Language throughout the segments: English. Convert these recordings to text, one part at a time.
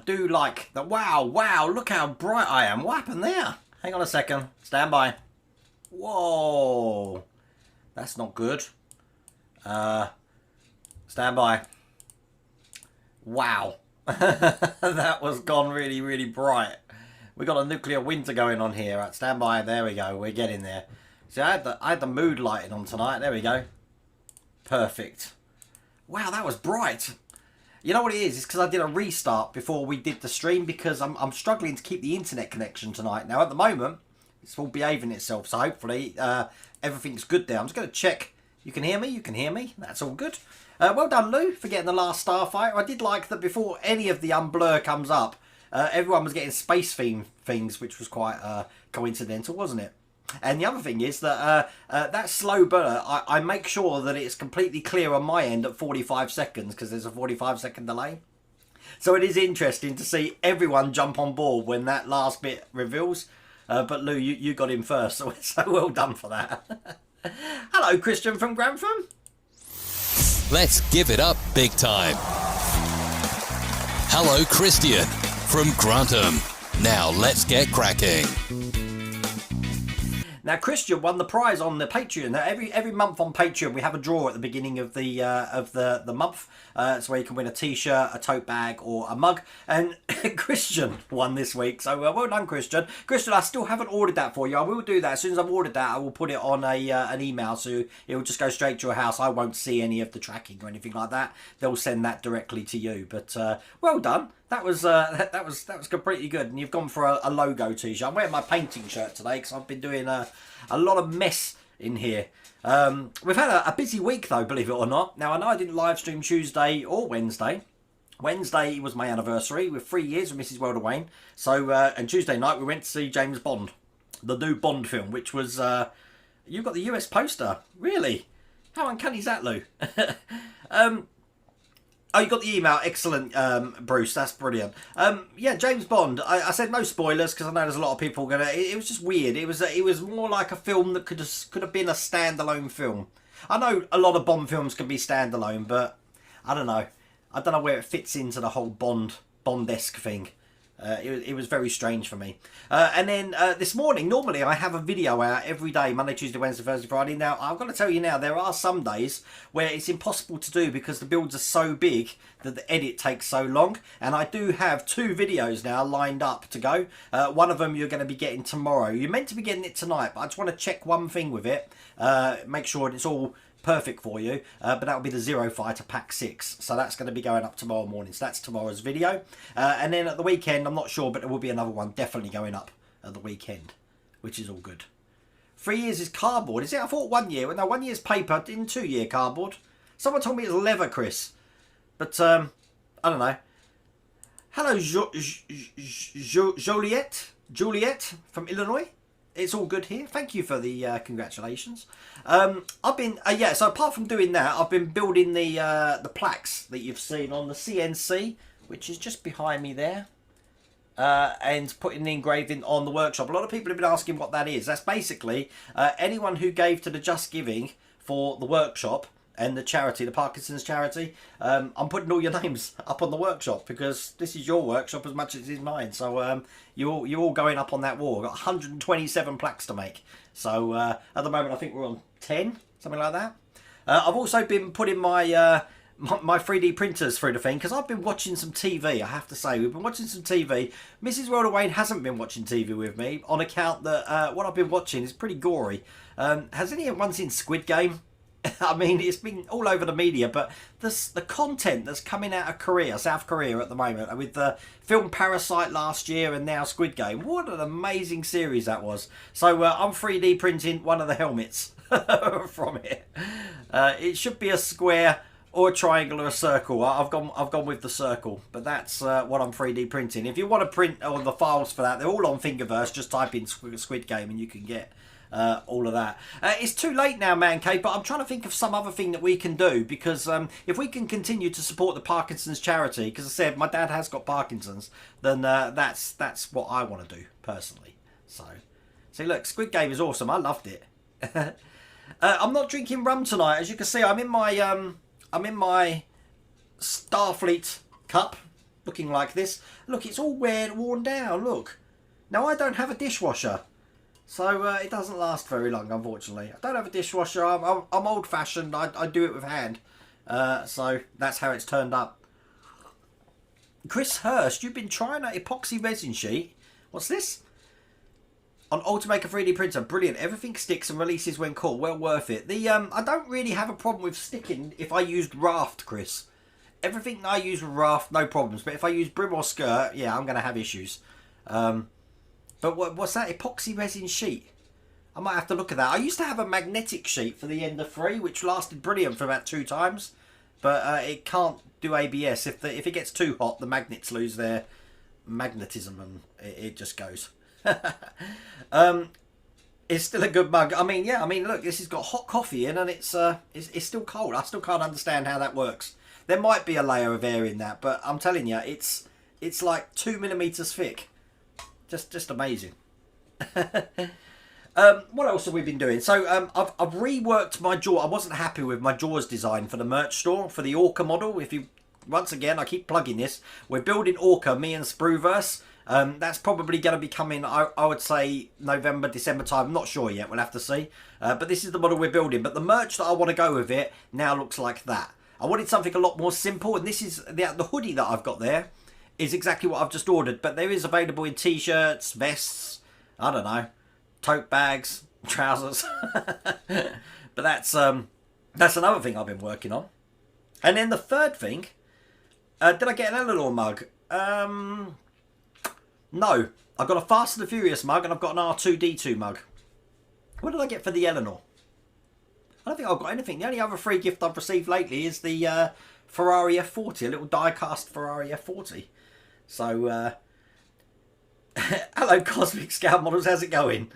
do like that. Wow, look how bright I am. What happened there? Hang on a second. Stand by. Whoa. That's not good. Stand by. Wow. That was gone really, really bright. We got a nuclear winter going on here. Right, stand by. There we go. We're getting there. See, I had the mood lighting on tonight. There we go. Perfect. Wow, that was bright. You know what it is? It's because I did a restart before we did the stream because I'm struggling to keep the internet connection tonight. Now, at the moment, it's all behaving itself. So hopefully everything's good there. I'm just going to check. You can hear me? You can hear me? That's all good. Well done, Lou, for getting the last Starfighter. I did like that before any of the unblur comes up, everyone was getting space theme things, which was quite coincidental, wasn't it? And the other thing is that that slow burn, I make sure that it's completely clear on my end at 45 seconds because there's a 45-second delay. So it is interesting to see everyone jump on board when that last bit reveals. But Lou, you got in first, so well done for that. Hello, Christian from Grantham. Let's give it up big time. Hello, Christian from Grantham. Now let's get cracking. Now, Christian won the prize on the Patreon. Now, every month on Patreon, we have a draw at the beginning of the month. It's where you can win a T-shirt, a tote bag, or a mug. And Christian won this week. So well done, Christian. Christian, I still haven't ordered that for you. I will do that as soon as I've ordered that. I will put it on an email, so it will just go straight to your house. I won't see any of the tracking or anything like that. They'll send that directly to you. But well done. That was completely good, and you've gone for a logo T-shirt. I'm wearing my painting shirt today because I've been doing a lot of mess in here. We've had a busy week though, believe it or not. Now I know I didn't live stream Tuesday or Wednesday, Wednesday was my anniversary with 3 years with Mrs. Welder Wayne. So, and Tuesday night we went to see James Bond, the new Bond film, which was, you've got the US poster. Really? How uncanny is that, Lou? Oh, you got the email. Excellent, Bruce. That's brilliant. Yeah, James Bond. I said no spoilers because I know there's a lot of people gonna. It was just weird. It was more like a film that could have been a standalone film. I know a lot of Bond films can be standalone, but I don't know. I don't know where it fits into the whole Bond-esque thing. It was very strange for me. And then this morning, normally I have a video out every day, Monday, Tuesday, Wednesday, Thursday, Friday. Now, I've got to tell you now, there are some days where it's impossible to do because the builds are so big that the edit takes so long. And I do have 2 videos now lined up to go. One of them you're going to be getting tomorrow. You're meant to be getting it tonight, but I just want to check one thing with it. Make sure it's all perfect for you, but that will be the Zero Fighter Pack 6, so that's going to be going up tomorrow morning, so that's tomorrow's video. And then at the weekend, I'm not sure, but there will be another one definitely going up at the weekend, which is all good. 3 years is cardboard, is it? I thought 1 year. No, 1 year's paper, in 2 year cardboard. Someone told me it's leather, Chris, but I don't know. Hello, Juliet from Illinois. It's all good here. Thank you for the congratulations. I've been so apart from doing that, I've been building the plaques that you've seen on the CNC, which is just behind me there, and putting the engraving on the workshop. A lot of people have been asking what that is. That's basically anyone who gave to the Just Giving for the workshop and the charity, the Parkinson's charity. I'm putting all your names up on the workshop because this is your workshop as much as it is mine. So you're all going up on that wall. I've got 127 plaques to make. So at the moment I think we're on 10, something like that. I've also been putting my my 3D printers through the thing because I've been watching some TV. I have to say, we've been watching some TV. Mrs. Welder Wayne hasn't been watching TV with me on account that what I've been watching is pretty gory. Has anyone seen Squid Game? I mean, it's been all over the media, but the content that's coming out of Korea, South Korea at the moment, with the film Parasite last year and now Squid Game, what an amazing series that was. So I'm 3D printing one of the helmets from it. It should be a square or a triangle or a circle. I've gone with the circle, but that's what I'm 3D printing. If you want to print all the files for that, they're all on Thingiverse. Just type in Squid Game and you can get all of that. It's too late now, Man Cave, but I'm trying to think of some other thing that we can do because if we can continue to support the Parkinson's charity, because I said my dad has got Parkinson's, then that's what I want to do personally. So, see, look, Squid Game is awesome. I loved it. I'm not drinking rum tonight, as you can see. I'm in my Starfleet cup, looking like this. Look, it's all worn down. Look, now I don't have a dishwasher. So it doesn't last very long, unfortunately. I don't have a dishwasher. I'm old-fashioned. I do it with hand. So that's how it's turned up. Chris Hurst, you've been trying that epoxy resin sheet. What's this? On Ultimaker 3D printer. Brilliant. Everything sticks and releases when cool. Well worth it. I don't really have a problem with sticking if I used Raft, Chris. Everything I use with Raft, no problems. But if I use Brim or Skirt, yeah, I'm going to have issues. But what's that? Epoxy resin sheet? I might have to look at that. I used to have a magnetic sheet for the Ender 3, which lasted brilliant for about 2 times. But it can't do ABS. If it gets too hot, the magnets lose their magnetism and it just goes. It's still a good mug. I mean, yeah. I mean, look, this has got hot coffee in and it's still cold. I still can't understand how that works. There might be a layer of air in that, but I'm telling you, it's like 2 millimeters thick. Just amazing. What else have we been doing? So I've reworked my jaw. I wasn't happy with my Jaws design for the merch store for the Orca model. Once again, I keep plugging this. We're building Orca, me and Spruverse. That's probably going to be coming, I would say, November, December time. I'm not sure yet. We'll have to see. But this is the model we're building. But the merch that I want to go with it now looks like that. I wanted something a lot more simple. And this is the hoodie that I've got there is exactly what I've just ordered. But there is available in T-shirts, vests, I don't know, tote bags, trousers. But that's another thing I've been working on. And then the third thing, did I get an Eleanor mug? No. I've got a Fast and the Furious mug and I've got an R2-D2 mug. What did I get for the Eleanor? I don't think I've got anything. The only other free gift I've received lately is the Ferrari F40, a little die-cast Ferrari F40. So, hello Cosmic Scout Models, how's it going?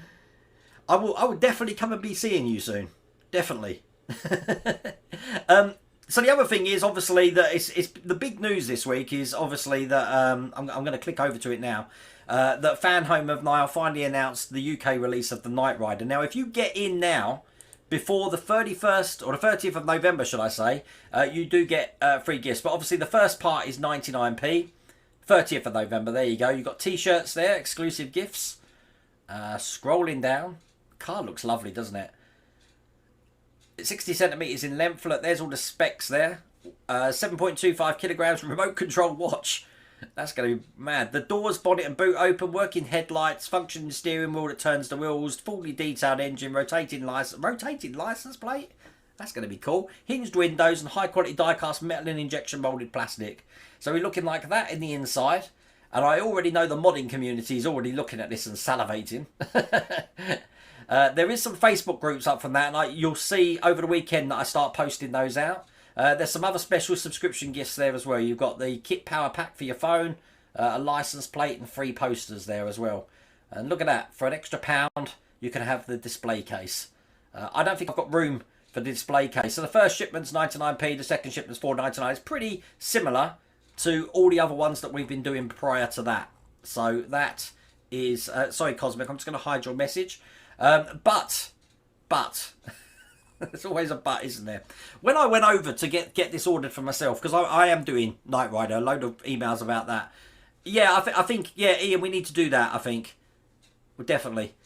I will definitely come and be seeing you soon. Definitely. So the other thing is obviously that it's the big news this week is obviously that I'm going to click over to it now. That Fan Home have now finally announced the UK release of the Knight Rider. Now, if you get in now before the 31st or the 30th of November, should I say, you do get free gifts. But obviously the first part is 99p. 30th of November, there you go. You've got t-shirts there, exclusive gifts. Scrolling down, car looks lovely, doesn't it? 60 centimetres in length. Look, there's all the specs there. 7.25 kilograms, remote control watch. That's going to be mad. The doors, bonnet and boot open, working headlights, functioning steering wheel that turns the wheels, fully detailed engine, rotating license plate. That's going to be cool. Hinged windows and high quality die cast metal and injection moulded plastic. So we're looking like that in the inside. And I already know the modding community is already looking at this and salivating. There is some Facebook groups up from that, and you'll see over the weekend that I start posting those out. There's some other special subscription gifts there as well. You've got the kit power pack for your phone, a license plate and free posters there as well. And look at that, for an extra £1 you can have the display case. I don't think I've got room for the display case. So the first shipment's 99p, the second shipment's £4.99. It's pretty similar to all the other ones that we've been doing prior to that. So that is, sorry Cosmic, I'm just going to hide your message. But, there's always a but, isn't there? When I went over to get this ordered for myself, because I am doing Knight Rider, a load of emails about that. Yeah, I think, yeah, Ian, we need to do that, I think. Well, definitely.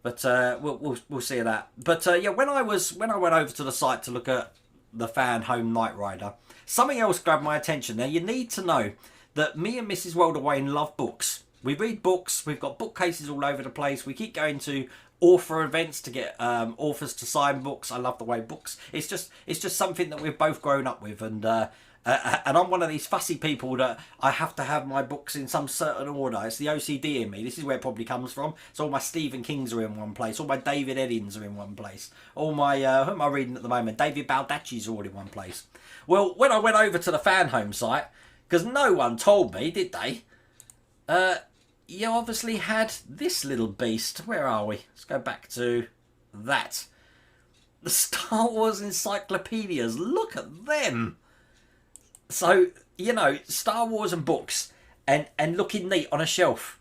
But we'll see that. But yeah, when I went over to the site to look at the Fan Home Knight Rider, something else grabbed my attention. Now, you need to know that me and Mrs. Welderwayne love books. We read books. We've got bookcases all over the place. We keep going to author events to get authors to sign books. I love the way books. It's just something that we've both grown up with, and I'm one of these fussy people that I have to have my books in some certain order. It's the OCD in me. This is where it probably comes from. So all my Stephen Kings are in one place. All my David Eddings are in one place. All my who am I reading at the moment? David Baldacci's all in one place. Well, when I went over to the Fan Home site, because no one told me, did they? You obviously had this little beast. Where are we? Let's go back to that. The Star Wars encyclopedias. Look at them. So, you know, Star Wars and books and looking neat on a shelf.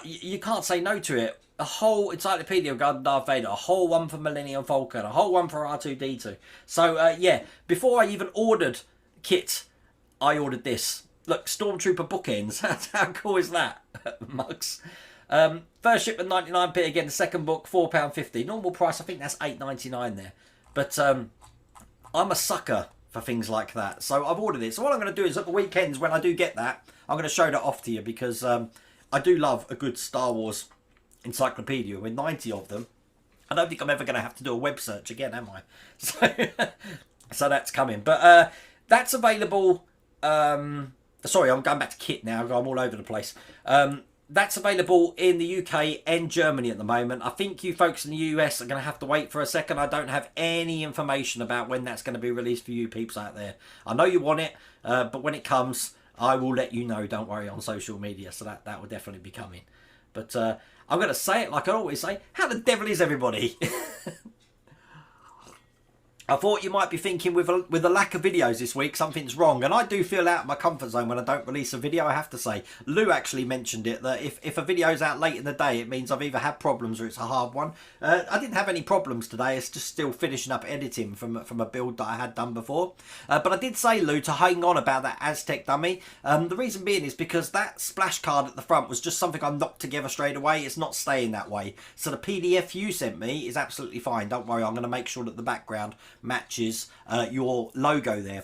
You can't say no to it. A whole encyclopedia of Darth Vader. A whole one for Millennium Falcon. A whole one for R2-D2. So, yeah, before I even ordered kit, I ordered this. Look, Stormtrooper bookends. How cool is that, mugs? First shipment 99p again. The second book £4.50. Normal price, I think that's £8.99 there. But I'm a sucker for things like that, so I've ordered it. So what I'm going to do is at the weekends when I do get that, I'm going to show that off to you, because I do love a good Star Wars encyclopedia with 90 of them. I don't think I'm ever going to have to do a web search again, am I? So that's coming. But that's available. Sorry, I'm going back to kit now. I'm all over the place. That's available in the UK and Germany at the moment. I think you folks in the US are going to have to wait for a second. I don't have any information about when that's going to be released for you peeps out there. I know you want it, but when it comes, I will let you know. Don't worry, on social media. So that will definitely be coming. But I'm going to say it like I always say. How the devil is everybody? I thought you might be thinking with the lack of videos this week, something's wrong. And I do feel out of my comfort zone when I don't release a video, I have to say. Lou actually mentioned it, that if a video's out late in the day, it means I've either had problems or it's a hard one. I didn't have any problems today. It's just still finishing up editing from a build that I had done before. But I did say, Lou, to hang on about that Aztec dummy. The reason being is because that splash card at the front was just something I knocked together straight away. It's not staying that way. So the PDF you sent me is absolutely fine. Don't worry, I'm going to make sure that the background matches your logo there.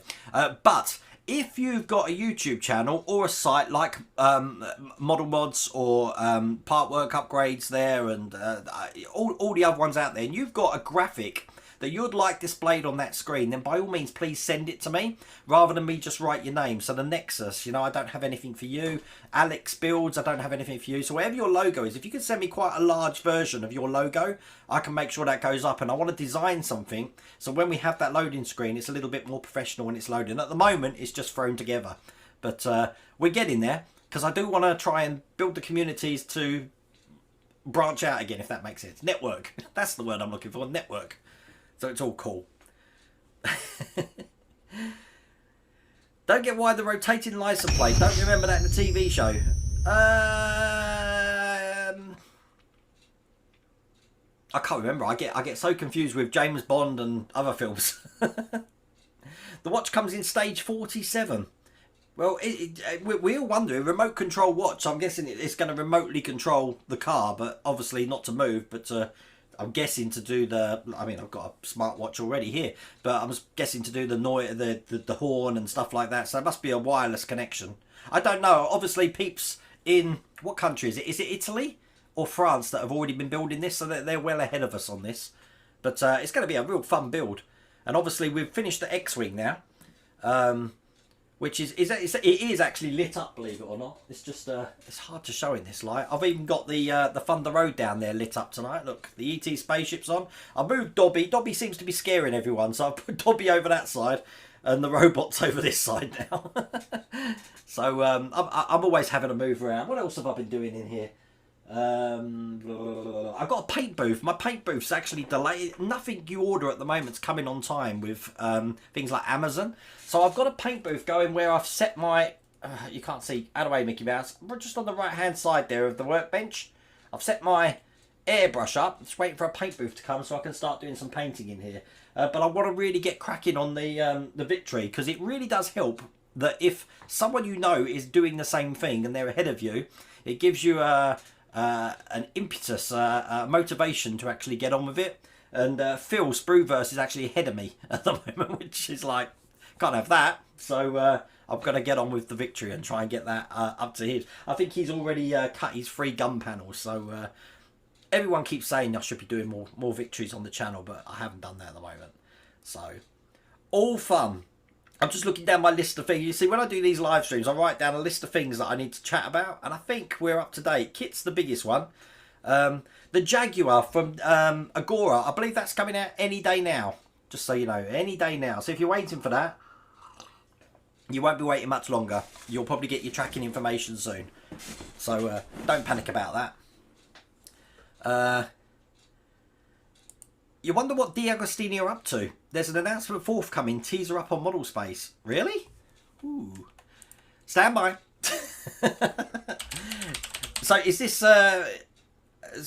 But if you've got a YouTube channel or a site like Model Mods or Part Work Upgrades there and all the other ones out there, and you've got a graphic that you'd like displayed on that screen, then by all means, please send it to me, rather than me just write your name. So the Nexus, you know, I don't have anything for you. Alex Builds, I don't have anything for you. So whatever your logo is, if you could send me quite a large version of your logo, I can make sure that goes up. And I want to design something, so when we have that loading screen, it's a little bit more professional when it's loading. At the moment, it's just thrown together. But we're getting there, because I do want to try and build the communities to branch out again, if that makes sense. Network. That's the word I'm looking for. Network. So it's all cool. Don't get why the rotating license plate. Don't remember that in the TV show. I can't remember. I get so confused with James Bond and other films. The watch comes in stage 47. Well, we're all wondering, remote control watch, I'm guessing it's going to remotely control the car, but obviously not to move, but I'm guessing to do the, I mean, I've got a smartwatch already here, but I'm guessing to do the noise, the horn and stuff like that, so it must be a wireless connection. I don't know, obviously peeps in, what country is it? Is it Italy or France that have already been building this, so they're well ahead of us on this. But it's going to be a real fun build. And obviously we've finished the X-Wing now. Which it is actually lit up, believe it or not. It's just it's hard to show in this light. I've even got the Thunder Road down there lit up tonight. Look, the ET spaceship's on. I moved Dobby. Dobby seems to be scaring everyone, so I put Dobby over that side, and the robot's over this side now. So I'm always having to move around. What else have I been doing in here? I've got a paint booth. My paint booth's actually delayed. Nothing you order at the moment's coming on time with things like Amazon. So I've got a paint booth going where I've set my... you can't see. Out of the way, Mickey Mouse. We're just on the right-hand side there of the workbench. I've set my airbrush up. Just waiting for a paint booth to come so I can start doing some painting in here. But I want to really get cracking on the Victory, because it really does help that if someone you know is doing the same thing and they're ahead of you, it gives you an impetus, a motivation to actually get on with it. And Phil Spruverse is actually ahead of me at the moment, which is like, can't have that. So I'm going to get on with the Victory and try and get that up to his. I think he's already cut his 3 gun panels, so everyone keeps saying I should be doing more Victories on the channel, but I haven't done that at the moment. So all fun. I'm just looking down my list of things. You see, when I do these live streams, I write down a list of things that I need to chat about, and I think we're up to date. Kit's the biggest one. The Jaguar from Agora, I believe that's coming out any day now. Just so you know, any day now. So if you're waiting for that, you won't be waiting much longer. You'll probably get your tracking information soon. So don't panic about that. You wonder what D'Agostini are up to. There's an announcement forthcoming, teaser up on Model Space. Really? Ooh. Stand by. So is this... so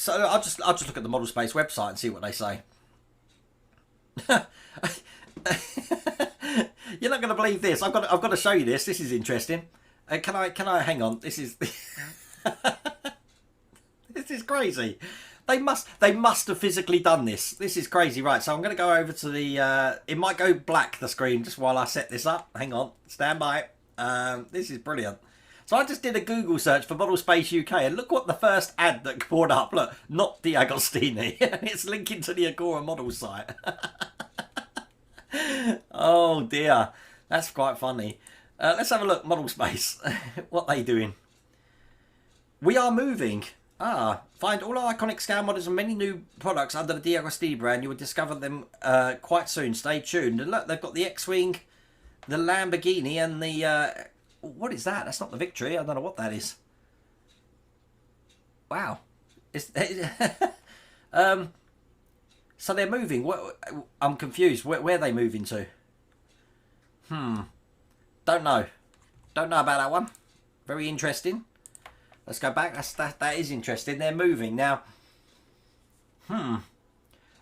I'll just look at the Model Space website and see what they say. You're not going to believe this. I've got to show you this. This is interesting. Can I hang on? This is this is crazy. They must have physically done this. This is crazy. Right, so I'm going to go over to the... it might go black, the screen, just while I set this up. Hang on. Stand by. This is brilliant. So I just did a Google search for Model Space UK, and look what the first ad that brought up. Look, not D'Agostini. It's linking to the Agora model site. Oh, dear. That's quite funny. Let's have a look. Model Space. What are they doing? We are moving. Find all our iconic scale models and many new products under the D'Agostini brand. You will discover them quite soon. Stay tuned. And look, they've got the X-Wing, the Lamborghini, and the... what is that? That's not the Victory. I don't know what that is. Wow. So they're moving. I'm confused. Where are they moving to? Don't know. Don't know about that one. Very interesting. Let's go back. That is interesting. They're moving now.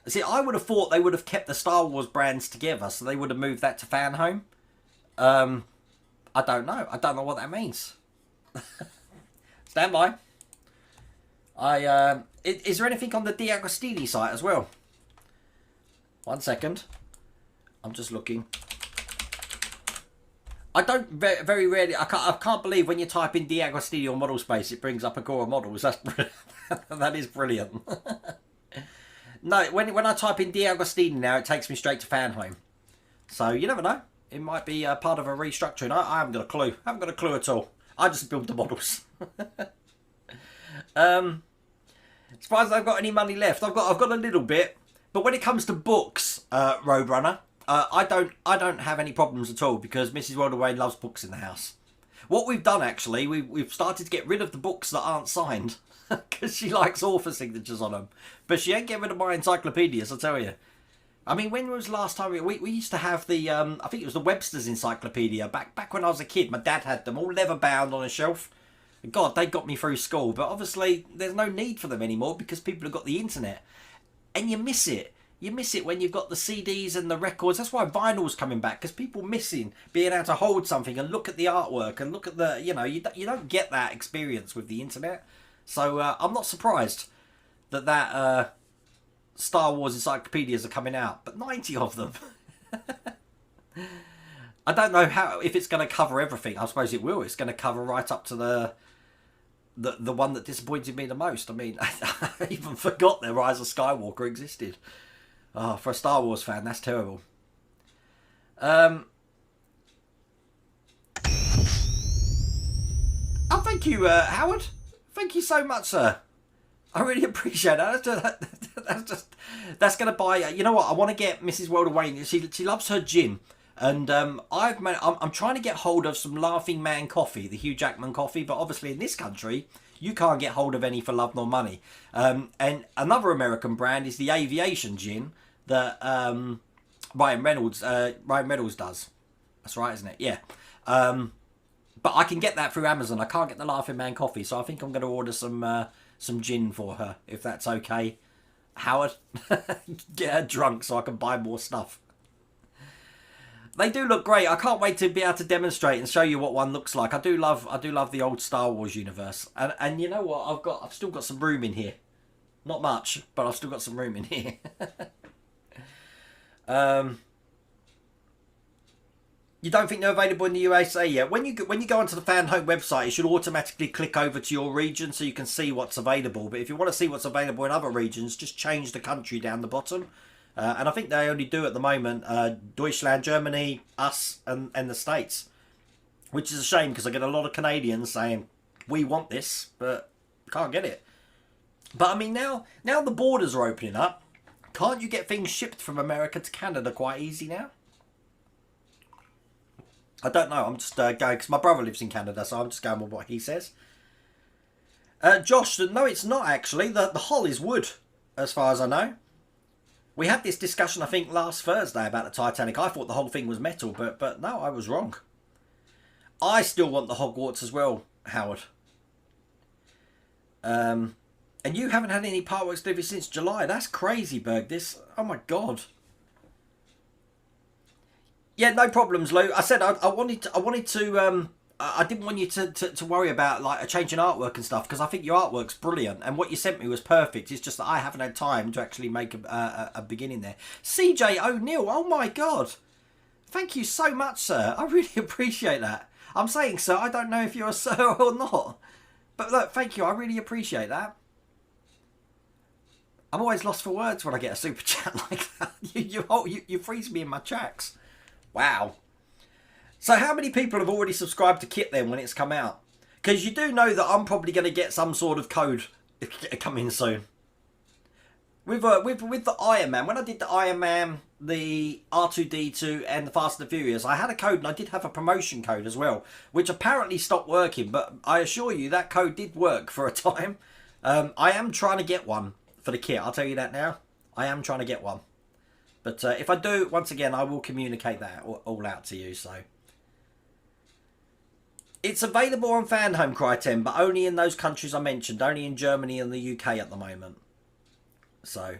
See, I would have thought they would have kept the Star Wars brands together, so they would have moved that to Fan Home. I don't know. I don't know what that means. Stand by. Is there anything on the D'Agostini site as well? 1 second. I'm just looking. I don't very rarely. I can't believe when you type in D'Agostini or Model Space, it brings up Agora models. That is brilliant. No, when I type in D'Agostini now, it takes me straight to Fanhome. So you never know. It might be part of a restructuring. I haven't got a clue. I haven't got a clue at all. I just build the models. As far as I've got any money left, I've got a little bit. But when it comes to books, Roadrunner, I don't have any problems at all because Mrs. Wildaway loves books in the house. What we've done actually, we've started to get rid of the books that aren't signed because she likes author signatures on them. But she ain't getting rid of my encyclopedias, I tell you. I mean, when was the last time we used to have the I think it was the Webster's Encyclopedia back when I was a kid. My dad had them all leather bound on a shelf. God, they got me through school, but obviously there's no need for them anymore because people have got the internet, and you miss it. You miss it when you've got the CDs and the records. That's why vinyl's coming back, because people missing being able to hold something and look at the artwork and look at the, you know, you don't get that experience with the internet. So I'm not surprised that Star Wars encyclopedias are coming out, but 90 of them. I don't know if it's going to cover everything. I suppose it will. It's going to cover right up to the one that disappointed me the most. I mean, I even forgot the Rise of Skywalker existed. Oh, for a Star Wars fan, that's terrible. Oh, thank you, Howard. Thank you so much, sir. I really appreciate that. That's going to buy. You know what? I want to get Mrs. Wildaway. She loves her gin. And I'm trying to get hold of some Laughing Man coffee, the Hugh Jackman coffee, but obviously in this country you can't get hold of any for love nor money. And another American brand is the Aviation gin that Ryan Reynolds does. That's right, isn't it? Yeah. But I can get that through Amazon. I can't get the Laughing Man coffee, so I think I'm going to order some gin for her, if that's okay. Howard, get her drunk so I can buy more stuff. They do look great. I can't wait to be able to demonstrate and show you what one looks like. I do love the old Star Wars universe. And you know what? I've still got some room in here. Not much, but I've still got some room in here. You don't think they're available in the USA yet? When you go onto the Fanhome website, it should automatically click over to your region so you can see what's available. But if you want to see what's available in other regions, just change the country down the bottom. And I think they only do at the moment Deutschland, Germany, us, and the States. Which is a shame because I get a lot of Canadians saying, we want this, but can't get it. But I mean, now the borders are opening up. Can't you get things shipped from America to Canada quite easy now? I don't know. I'm just going because my brother lives in Canada, so I'm just going with what he says. Josh, no, it's not actually. The hull is wood, as far as I know. We had this discussion, I think, last Thursday about the Titanic. I thought the whole thing was metal, but no, I was wrong. I still want the Hogwarts as well, Howard. And you haven't had any Partworks delivery since July. That's crazy, Berg. This, oh my God. Yeah, no problems, Lou. I said I wanted to. I didn't want you to worry about like a change in artwork and stuff because I think your artwork's brilliant and what you sent me was perfect. It's just that I haven't had time to actually make a beginning there. CJ O'Neill, oh my God, thank you so much, sir. I really appreciate that. I'm saying sir, I don't know if you're a sir or not, but look, thank you. I really appreciate that. I'm always lost for words when I get a super chat like that. You freeze me in my tracks. Wow. So how many people have already subscribed to Kit then when it's come out? Because you do know that I'm probably going to get some sort of code coming soon. With the Iron Man, when I did the Iron Man, the R2-D2 and the Fast and the Furious, I had a code and I did have a promotion code as well, which apparently stopped working, but I assure you that code did work for a time. I am trying to get one for the kit, I'll tell you that now. I am trying to get one. But if I do, once again, I will communicate that all out to you, so... It's available on Fanhome, Cry10, but only in those countries I mentioned. Only in Germany and the UK at the moment. So,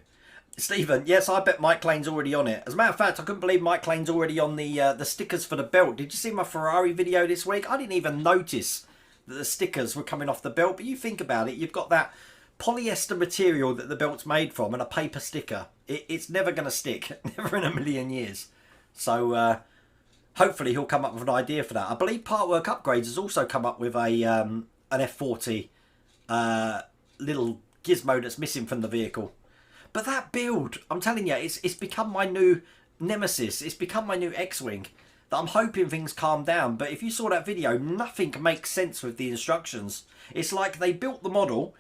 Stephen, yes, I bet Mike Lane's already on it. As a matter of fact, I couldn't believe Mike Lane's already on the stickers for the belt. Did you see my Ferrari video this week? I didn't even notice that the stickers were coming off the belt. But you think about it, you've got that polyester material that the belt's made from and a paper sticker. It's never going to stick. Never in a million years. So... hopefully he'll come up with an idea for that. I believe Partwork Upgrades has also come up with an F40 little gizmo that's missing from the vehicle. But that build, I'm telling you, it's become my new nemesis. It's become my new X-Wing. That I'm hoping things calm down. But if you saw that video, nothing makes sense with the instructions. It's like they built the model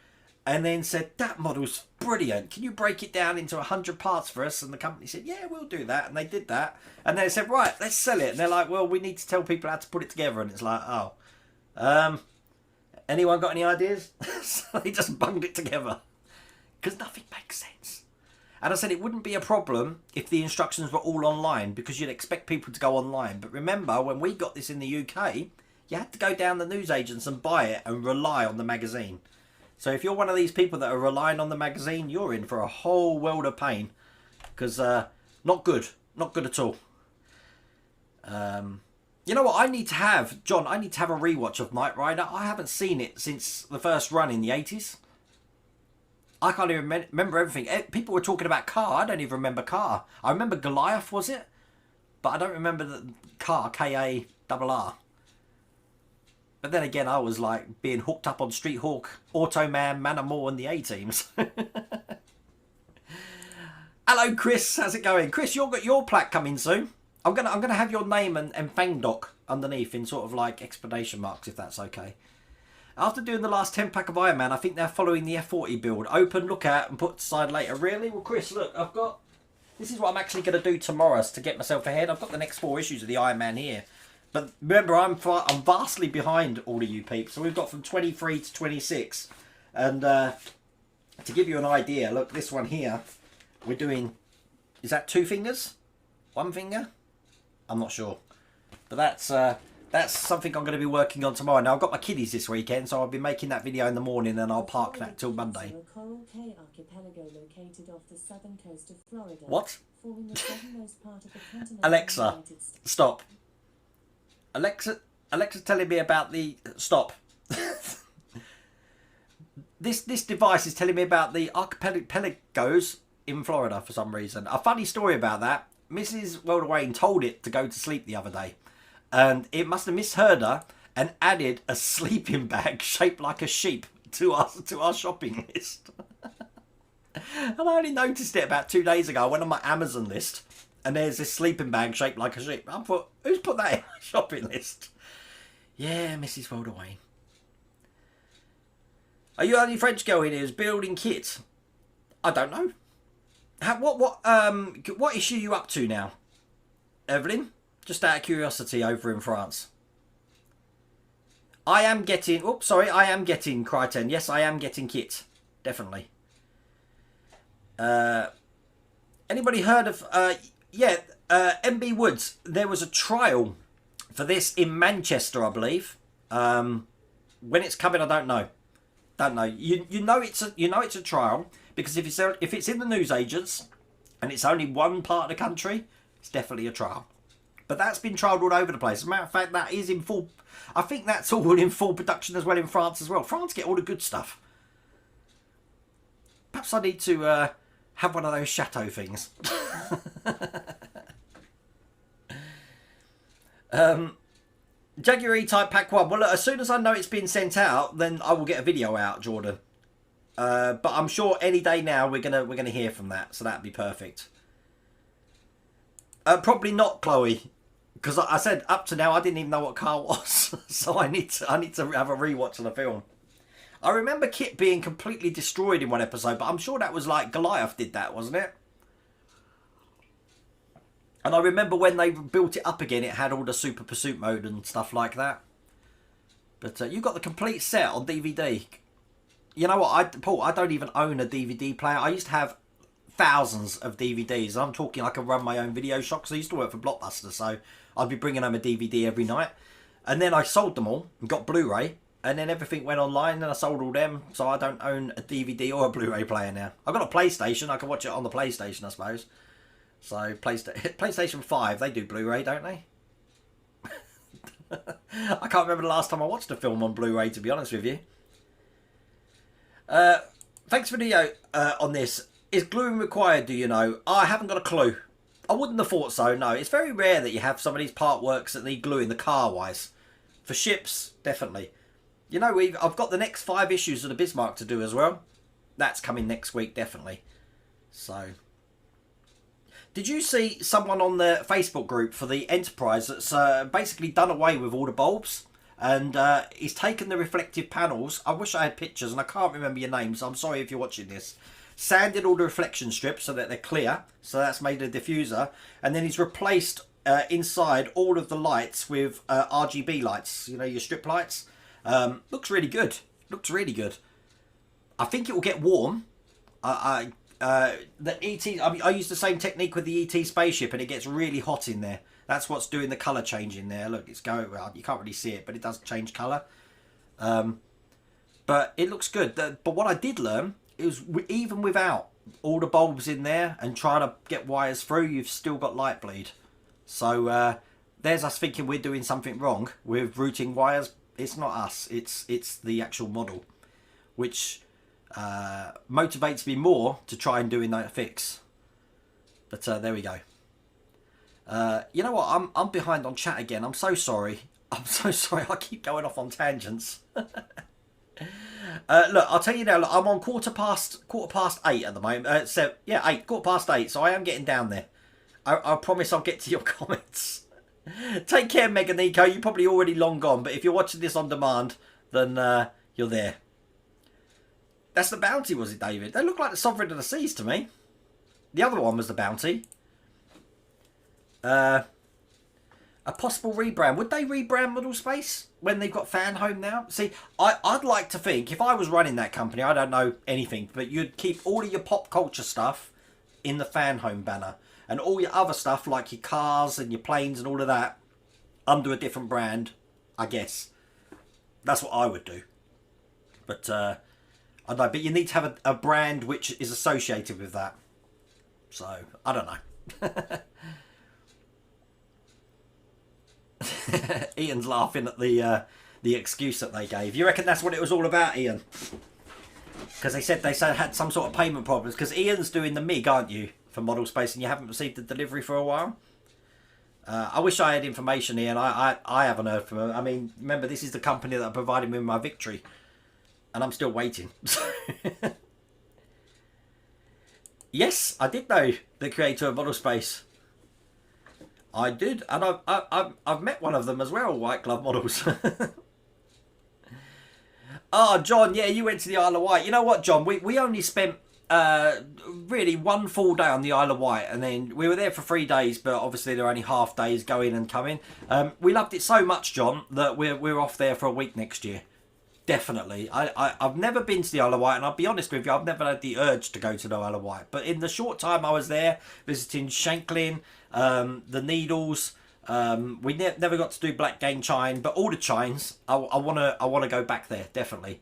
and then said, that model's brilliant. Can you break it down into 100 parts for us? And the company said, yeah, we'll do that. And they did that. And they said, right, let's sell it. And they're like, well, we need to tell people how to put it together. And it's like, oh, anyone got any ideas? So they just bunged it together. Because nothing makes sense. And I said it wouldn't be a problem if the instructions were all online, because you'd expect people to go online. But remember, when we got this in the UK, you had to go down the newsagents and buy it and rely on the magazine. So if you're one of these people that are relying on the magazine, you're in for a whole world of pain. Because not good. Not good at all. You know what I need to have, John? I need to have a rewatch of Knight Rider. I haven't seen it since the first run in the 80s. I can't even remember everything. People were talking about Car. I don't even remember Car. I remember Goliath, was it? But I don't remember the Car, K-A-R-R. But then again, I was like being hooked up on Street Hawk, Automan, Manamore and the A-Teams. Hello, Chris. How's it going? Chris, you've got your plaque coming soon. I'm gonna have your name and Fang Doc underneath in sort of like explanation marks, if that's okay. After doing the last 10 pack of Iron Man, I think they're following the F40 build. Open, look at, and put aside later. Really? Well, Chris, look, I've got... This is what I'm actually going to do tomorrow to get myself ahead. I've got the next 4 issues of the Iron Man here. But remember, I'm vastly behind all of you peeps. So we've got from 23 to 26. And to give you an idea, look, this one here, we're doing... Is that 2 fingers? 1 finger? I'm not sure. But that's something I'm going to be working on tomorrow. Now, I've got my kiddies this weekend, so I'll be making that video in the morning and I'll park that till Monday. Coral Cay archipelago located off the southern coast of Florida. What? Forming the southernmost part of the continent. Alexa, stop. Alexa's telling me about the... Stop. This device is telling me about the archipelagos in Florida for some reason. A funny story about that. Mrs. Welder Wayne told it to go to sleep the other day. And it must have misheard her and added a sleeping bag shaped like a sheep to our shopping list. And I only noticed it about 2 days ago. I went on my Amazon list and there's this sleeping bag shaped like a sheep. I thought, who's put that in my shopping list? Yeah, Mrs. Welder Wayne. Are you the only French girl in here who's building kits? I don't know. What issue are you up to now, Evelyn? Just out of curiosity, over in France. I am getting Kryten. Yes, I am getting kit. Definitely. Anybody heard of... MB Woods. There was a trial for this in Manchester, I believe. When it's coming, I don't know. Don't know. You know it's a trial, because if it's in the newsagents and it's only one part of the country, it's definitely a trial. But that's been trialled all over the place. As a matter of fact, that is in full... I think that's all in full production as well in France as well. France get all the good stuff. Perhaps I need to have one of those chateau things. Jaguar E-Type Pack 1. Well, look, as soon as I know it's been sent out, then I will get a video out, Jordan. But I'm sure any day now we're gonna hear from that, so that'd be perfect. Probably not, Chloe, because I said up to now I didn't even know what car was, so I need to have a rewatch of the film. I remember Kit being completely destroyed in one episode, but I'm sure that was like Goliath did that, wasn't it? And I remember when they built it up again, it had all the Super Pursuit mode and stuff like that. But you got the complete set on DVD. You know what, Paul? I don't even own a DVD player. I used to have thousands of DVDs. I'm talking, I can run my own video shop, because I used to work for Blockbuster, so I'd be bringing home a DVD every night. And then I sold them all and got Blu-ray, and then everything went online and I sold all them, so I don't own a DVD or a Blu-ray player now. I've got a PlayStation. I can watch it on the PlayStation, I suppose. So PlayStation 5, they do Blu-ray, don't they? I can't remember the last time I watched a film on Blu-ray, to be honest with you. Thanks for the video on this. Is gluing required, do you know? I haven't got a clue. I wouldn't have thought so, no. It's very rare that you have some of these part works that need gluing, the car-wise. For ships, definitely. You know, I've got the next 5 issues of the Bismarck to do as well. That's coming next week, definitely. So, did you see someone on the Facebook group for the Enterprise that's basically done away with all the bulbs? And he's taken the reflective panels. I wish I had pictures, and I can't remember your names. So I'm sorry if you're watching this. Sanded all the reflection strips so that they're clear. So that's made a diffuser. And then he's replaced inside all of the lights with RGB lights. You know, your strip lights. Looks really good. Looks really good. I think it will get warm. The ET. I mean, I use the same technique with the ET spaceship, and it gets really hot in there. That's what's doing the colour change in there. Look, it's going well. You can't really see it, but it does change colour. But it looks good. But what I did learn is even without all the bulbs in there and trying to get wires through, you've still got light bleed. So there's us thinking we're doing something wrong with routing wires. It's not us. It's the actual model, which motivates me more to try and doing that fix. But there we go. You know what? I'm behind on chat again. I'm so sorry. I'm so sorry. I keep going off on tangents. Look, I'll tell you now. Look, I'm on quarter past 8 at the moment. So yeah, 8:15. So I am getting down there. I promise I'll get to your comments. Take care, Mega Nico. You're probably already long gone, but if you're watching this on demand, then you're there. That's the Bounty, was it, David? They look like the Sovereign of the Seas to me. The other one was the Bounty. A possible rebrand. Would they rebrand Model Space when they've got Fan Home now? See, I'd like to think, if I was running that company, I don't know anything, but you'd keep all of your pop culture stuff in the Fan Home banner. And all your other stuff, like your cars and your planes and all of that, under a different brand, I guess. That's what I would do. But, I don't know. But you need to have a brand which is associated with that. So, I don't know. Ian's laughing at the excuse that they gave. You reckon that's what it was all about, Ian? Because they said had some sort of payment problems. Because Ian's doing the MiG, aren't you, for Model Space, and you haven't received the delivery for a while. I wish I had information, Ian. I haven't heard from him. I mean, remember, this is the company that provided me with my victory, and I'm still waiting. Yes, I did know the creator of Model Space. I did, and I've met one of them as well, White Glove Models. Oh, John, yeah, you went to the Isle of Wight. You know what, John? We only spent really one full day on the Isle of Wight, and then we were there for 3 days, but obviously they're only half days going and coming. We loved it so much, John, that we're off there for a week next year. Definitely. I've never been to the Isle of Wight, and I'll be honest with you, I've never had the urge to go to the Isle of Wight. But in the short time I was there, visiting Shanklin, the Needles, we never got to do Blackgate Chine, but all the chines, I wanna go back there, definitely.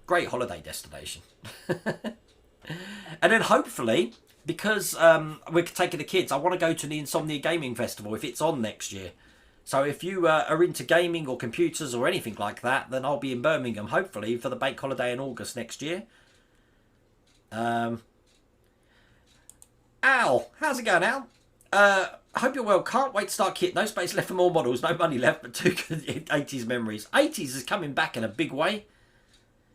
Great holiday destination. And then hopefully, because we're taking the kids, I want to go to the Insomnia Gaming Festival if it's on next year. So if you are into gaming or computers or anything like that, then I'll be in Birmingham, hopefully, for the bank holiday in August next year. Al, how's it going, Al? Hope you're well. Can't wait to start kit. No space left for more models. No money left, but 2 good 80s memories. 80s is coming back in a big way.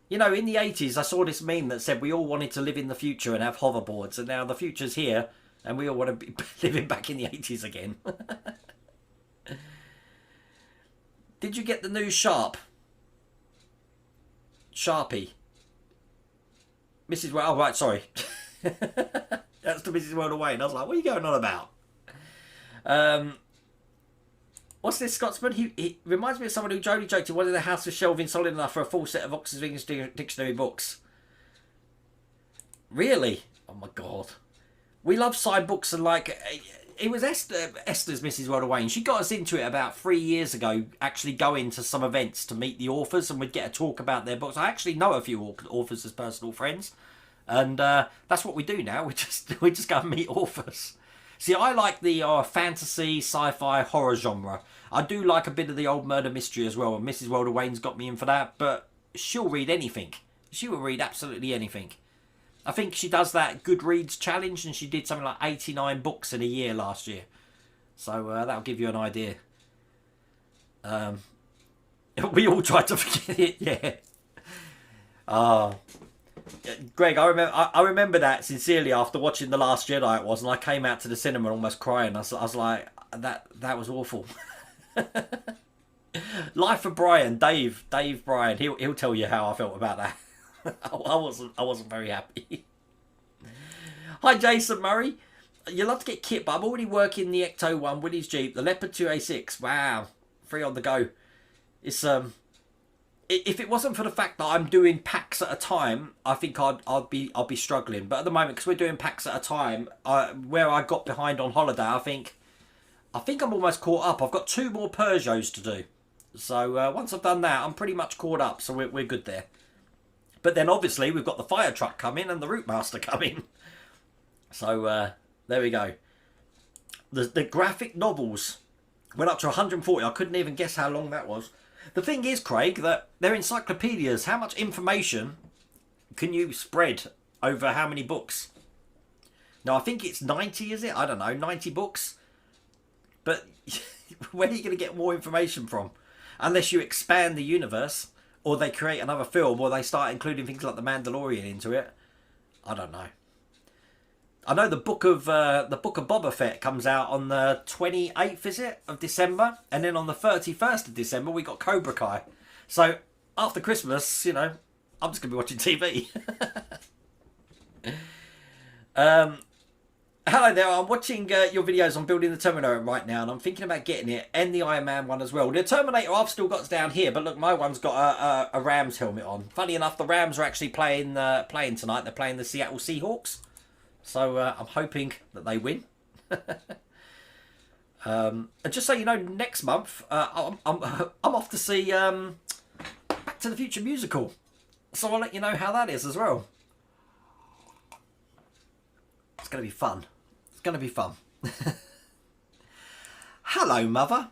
You know, in the 80s, I saw this meme that said we all wanted to live in the future and have hoverboards, and now the future's here, and we all want to be living back in the 80s again. Did you get the new Sharpie? Mrs. Well, oh, right, sorry. That's the Mrs. World Away, and I was like, what are you going on about? What's this Scotsman? He reminds me of someone who only joked he wanted a house with shelving solid enough for a full set of Oxford English Dictionary books. Really? Oh my god. We love side books, and like, it was Esther's Mrs. World Away, and she got us into it about 3 years ago, actually going to some events to meet the authors, and we'd get a talk about their books. I actually know a few authors as personal friends, and that's what we do now. We just go and meet authors. See, I like the fantasy, sci-fi, horror genre. I do like a bit of the old murder mystery as well, and Mrs. World Away's got me in for that, but she'll read anything. She will read absolutely anything. I think she does that Goodreads challenge, and she did something like 89 books in a year last year. So that'll give you an idea. We all tried to forget it, yeah. Greg, I remember that sincerely after watching The Last Jedi. It was, and I came out to the cinema almost crying. I was like, that was awful. Life of Brian, Dave Brian. He'll tell you how I felt about that. I wasn't very happy. Hi Jason Murray. You'd love to get kit, but I'm already working the Ecto 1 with his Jeep, the Leopard 2A6. Wow, 3 on the go. It's if it wasn't for the fact that I'm doing packs at a time, I think I'd be struggling. But at the moment, because we're doing packs at a time, where I got behind on holiday, I think I'm almost caught up. I've got 2 more Peugeots to do. So once I've done that, I'm pretty much caught up. So we're good there. But then obviously we've got the fire truck coming and the Routemaster coming. So there we go. The graphic novels went up to 140. I couldn't even guess how long that was. The thing is, Craig, that they're encyclopedias. How much information can you spread over how many books? Now, I think it's 90, is it? I don't know, 90 books. But where are you going to get more information from? Unless you expand the universe, or they create another film, or they start including things like The Mandalorian into it. I don't know. I know the book of Boba Fett comes out on the 28th, is it, of December, and then on the 31st of December we got Cobra Kai. So after Christmas, you know, I'm just gonna be watching TV. Hello there. I'm watching your videos on building the Terminator right now, and I'm thinking about getting it and the Iron Man one as well. The Terminator I've still got down here, but look, my one's got a Rams helmet on. Funny enough, the Rams are actually playing tonight. They're playing the Seattle Seahawks. So I'm hoping that they win. And just so you know, next month I'm off to see Back to the Future musical. So I'll let you know how that is as well. It's going to be fun. It's going to be fun. Hello, Mother.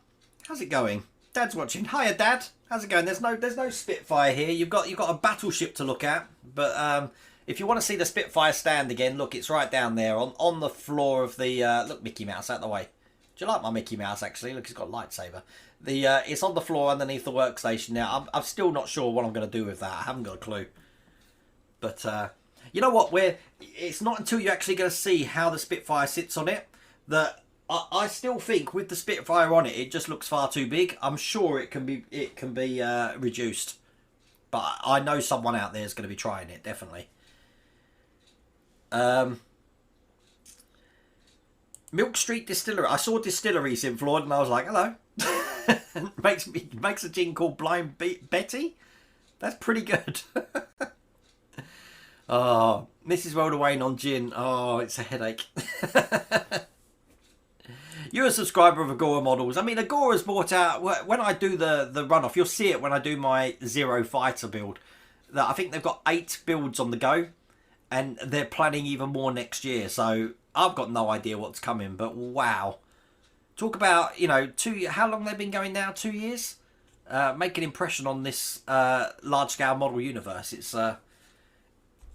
How's it going? Dad's watching. Hiya, Dad. How's it going? There's no Spitfire here. You've got a battleship to look at, but if you want to see the Spitfire stand again, look, it's right down there on the floor of the... look, Mickey Mouse, out the way. Do you like my Mickey Mouse, actually? Look, he's got a lightsaber. It's on the floor underneath the workstation now. I'm still not sure what I'm going to do with that. I haven't got a clue. But, you know what? It's not until you're actually going to see how the Spitfire sits on it that I still think with the Spitfire on it, it just looks far too big. I'm sure it can be reduced. But I know someone out there is going to be trying it, definitely. Milk Street Distillery. I saw distilleries in Florida and I was like, hello. makes a gin called Blind Betty. That's pretty good. Oh, Mrs. Wayne on gin. Oh, it's a headache. You're a subscriber of Agora Models. I mean, Agora's bought out... When I do the runoff, you'll see it when I do my Zero Fighter build. That I think they've got 8 builds on the go. And they're planning even more next year. So I've got no idea what's coming. But wow. Talk about, you know, how long they've been going now? 2 years? Make an impression on this large-scale model universe. It's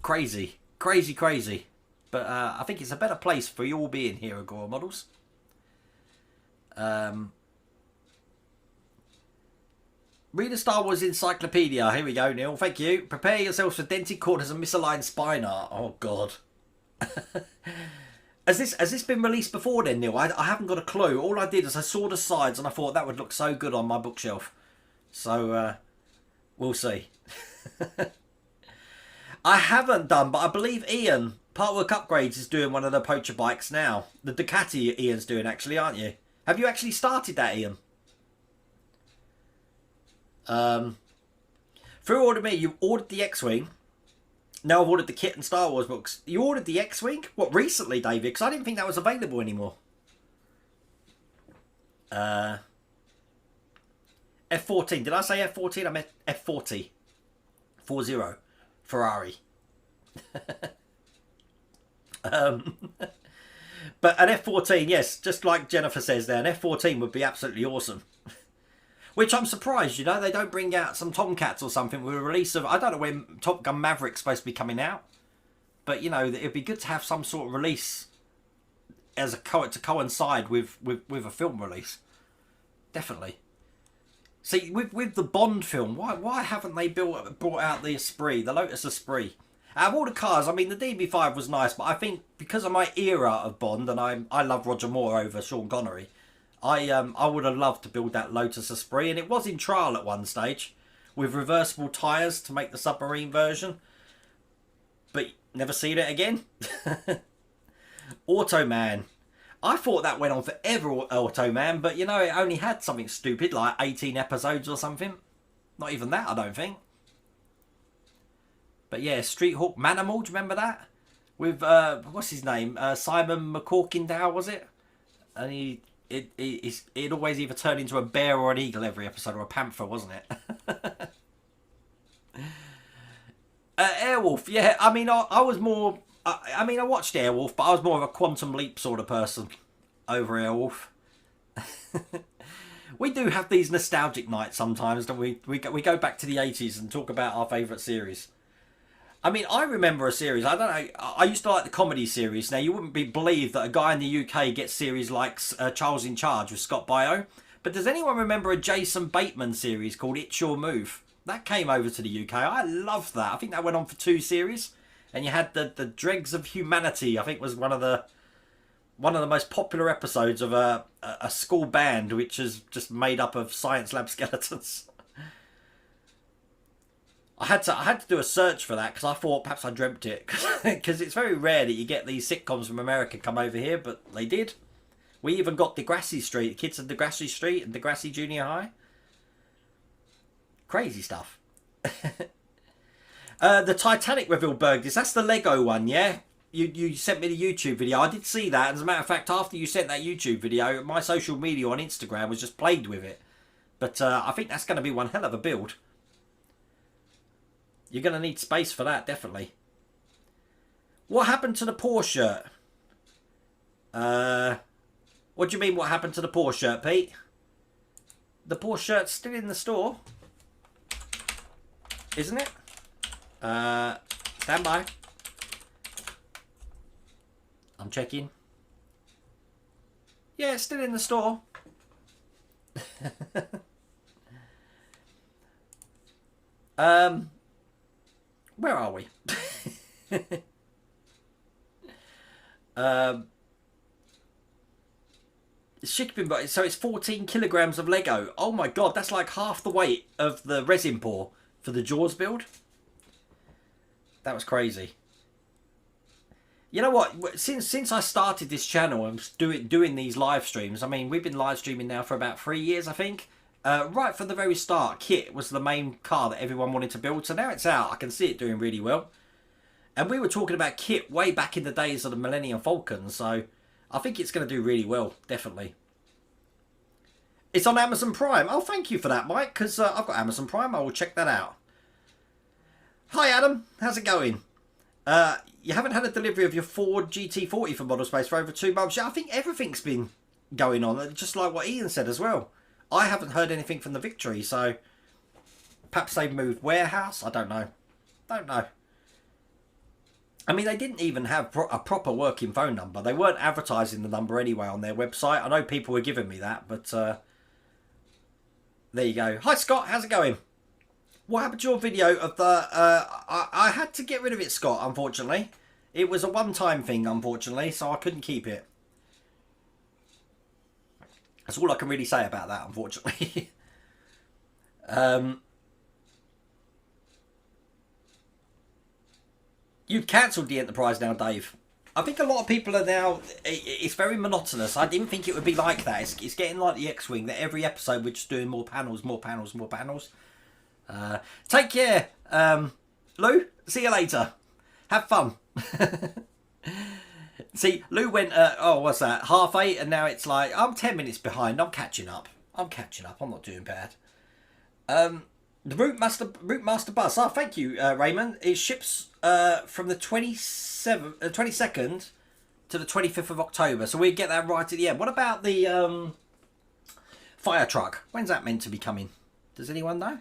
crazy. Crazy. But I think it's a better place for you all being here, Agora Models. Read a Star Wars Encyclopedia. Here we go, Neil. Thank you. Prepare yourselves for dented corners and misaligned spine art. Oh, God. Has this been released before then, Neil? I haven't got a clue. All I did is I saw the sides and I thought that would look so good on my bookshelf. So, we'll see. I haven't done, but I believe Ian, Partwork Upgrades, is doing one of the poacher bikes now. The Ducati Ian's doing, actually, aren't you? Have you actually started that, Ian? Through Order Me, you ordered the X-Wing. Now I've ordered the kit and Star Wars books. You ordered the X-Wing? What, recently, David? Because I didn't think that was available anymore. F14. Did I say F14? I meant F40. 40. Ferrari. But an F14, yes, just like Jennifer says there, an F14 would be absolutely awesome. Which I'm surprised, you know, they don't bring out some Tomcats or something with a release of... I don't know when Top Gun Maverick's supposed to be coming out. But, you know, it'd be good to have some sort of release as to coincide with a film release. Definitely. See, with the Bond film, why haven't they brought out the Esprit, the Lotus Esprit? Out of all the cars, I mean, the DB5 was nice, but I think because of my era of Bond, and I love Roger Moore over Sean Connery, I would have loved to build that Lotus Esprit, and it was in trial at one stage with reversible tyres to make the submarine version, but never seen it again. Automan. I thought that went on forever, Automan, but you know, it only had something stupid like 18 episodes or something. Not even that, I don't think. But yeah, Street Hawk Manimal, do you remember that? With, what's his name? Simon McCorkindale, was it? And it always either turned into a bear or an eagle every episode, or a panther, wasn't it? Airwolf, yeah. I mean, I was more... I mean, I watched Airwolf, but I was more of a Quantum Leap sort of person over Airwolf. We do have these nostalgic nights sometimes, don't we? We go back to the 80s and talk about our favourite series. I mean, I remember a series, I don't know, I used to like the comedy series. Now, you wouldn't believe that a guy in the UK gets series like Charles in Charge with Scott Baio. But does anyone remember a Jason Bateman series called It's Your Move? That came over to the UK. I loved that. I think that went on for 2 series. And you had the Dregs of Humanity, I think was one of the most popular episodes of a school band which is just made up of science lab skeletons. I had to do a search for that because I thought perhaps I dreamt it, because it's very rare that you get these sitcoms from America come over here, but they did. We even got Degrassi Street, the kids of Degrassi Street and Degrassi Junior High. Crazy stuff. The Titanic reveal burgers, that's the Lego one, yeah? You sent me the YouTube video. I did see that. As a matter of fact, after you sent that YouTube video, my social media on Instagram was just plagued with it. But I think that's going to be one hell of a build. You're going to need space for that, definitely. What happened to the Porsche shirt? What do you mean, what happened to the Porsche shirt, Pete? The Porsche shirt's still in the store. Isn't it? Stand by. I'm checking. Yeah, it's still in the store. Where are we? Shipping, so it's 14 kilograms of Lego. Oh my god, that's like half the weight of the resin pour for the Jaws build. That was crazy. You know what? Since I started this channel and doing these live streams, I mean, we've been live streaming now for about 3 years, I think. Right from the very start, Kit was the main car that everyone wanted to build. So now it's out. I can see it doing really well. And we were talking about Kit way back in the days of the Millennium Falcon. So I think it's going to do really well, definitely. It's on Amazon Prime. Oh, thank you for that, Mike, because I've got Amazon Prime. I will check that out. Hi, Adam. How's it going? You haven't had a delivery of your Ford GT40 for Model Space for over 2 months. Yeah, I think everything's been going on, just like what Ian said as well. I haven't heard anything from the Victory, so perhaps they've moved warehouse. I don't know. Don't know. I mean, they didn't even have a proper working phone number. They weren't advertising the number anyway on their website. I know people were giving me that, but there you go. Hi, Scott. How's it going? What happened to your video of the... I had to get rid of it, Scott, unfortunately. It was a one-time thing, unfortunately, so I couldn't keep it. That's all I can really say about that, unfortunately. You've cancelled the Enterprise now, Dave. I think a lot of people are now... It's very monotonous. I didn't think it would be like that. It's getting like the X-Wing, that every episode we're just doing more panels, more panels, more panels. Take care, Lou. See you later. Have fun. See, Lou went, what's that, 8:30, and now it's like, I'm 10 minutes behind. I'm catching up. I'm not doing bad. The Route Master bus. Oh, thank you, Raymond. It ships from the 22nd to the 25th of October. So we get that right at the end. What about the fire truck? When's that meant to be coming? Does anyone know?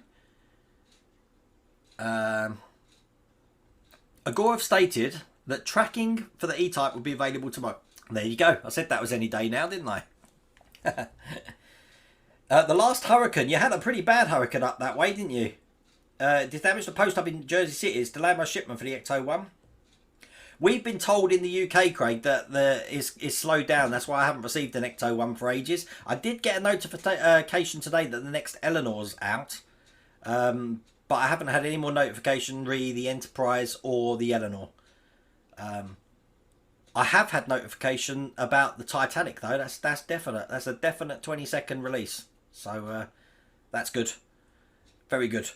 Agora have stated that tracking for the E-Type will be available tomorrow. There you go. I said that was any day now, didn't I? The last hurricane. You had a pretty bad hurricane up that way, didn't you? There's damage to post up in Jersey City. It's delayed my shipment for the Ecto-1. We've been told in the UK, Craig, that is slowed down. That's why I haven't received an Ecto-1 for ages. I did get a notification today that the next Eleanor's out. But I haven't had any more notification re the Enterprise or the Eleanor. I have had notification about the Titanic though. That's definite. That's a definite 20-second release. So that's good. Very good.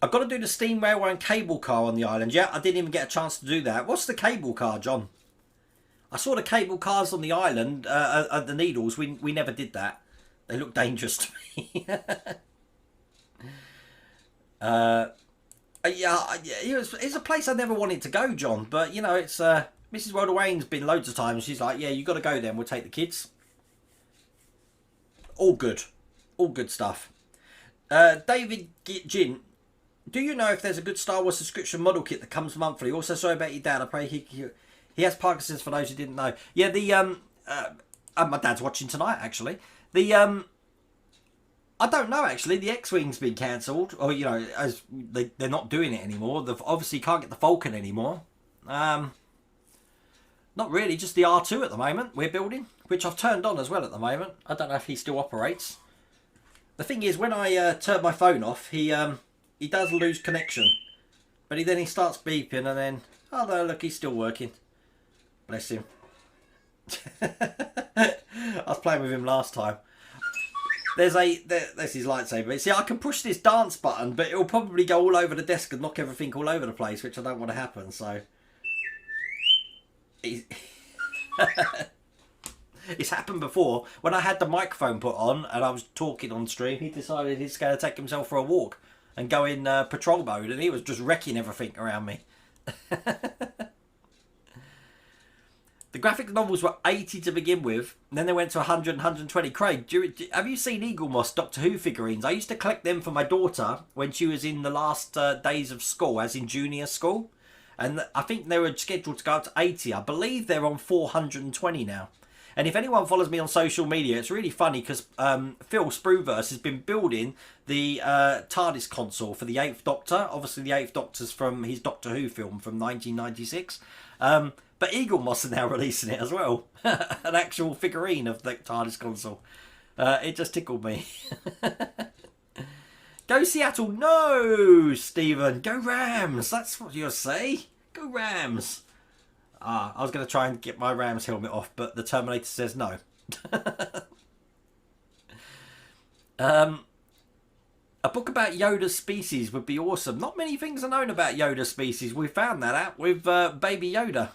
I've got to do the steam railway and cable car on the island. Yeah, I didn't even get a chance to do that. What's the cable car, John? I saw the cable cars on the island at the Needles. We never did that. They look dangerous to me. It's a place I never wanted to go, John. But, you know, it's Mrs. Rhoda Wayne's been loads of times. She's like, yeah, you got to go there and we'll take the kids. All good. All good stuff. David Gin, do you know if there's a good Star Wars subscription model kit that comes monthly? Also, sorry about your dad. I pray he has Parkinson's for those who didn't know. Yeah, my dad's watching tonight, actually. I don't know, actually. The X-Wing's been cancelled. Or, you know, as they're not doing it anymore. They obviously can't get the Falcon anymore. Not really, just the R2 at the moment we're building, which I've turned on as well at the moment. I don't know if he still operates. The thing is, when I turn my phone off, he does lose connection. But then he starts beeping and then, oh no, look, he's still working. Bless him. I was playing with him last time. There's his lightsaber. See, I can push this dance button, but it'll probably go all over the desk and knock everything all over the place, which I don't want to happen, so... It's happened before. When I had the microphone put on and I was talking on stream, he decided he's going to take himself for a walk and go in patrol mode, and he was just wrecking everything around me. The graphic novels were 80 to begin with, and then they went to 100 and 120. Craig, have you seen Eaglemoss Doctor Who figurines? I used to collect them for my daughter when she was in the last days of school, as in junior school. And I think they were scheduled to go up to 80. I believe they're on 420 now. And if anyone follows me on social media, it's really funny because Phil Spruverse has been building the TARDIS console for the 8th Doctor. Obviously, the 8th Doctor's from his Doctor Who film from 1996. But Eaglemoss are now releasing it as well. An actual figurine of the TARDIS console. It just tickled me. Go Seattle. No, Stephen. Go Rams. That's what you'll say. Go Rams. I was going to try and get my Rams helmet off, but the Terminator says no. A book about Yoda's species would be awesome. Not many things are known about Yoda's species. We found that out with Baby Yoda.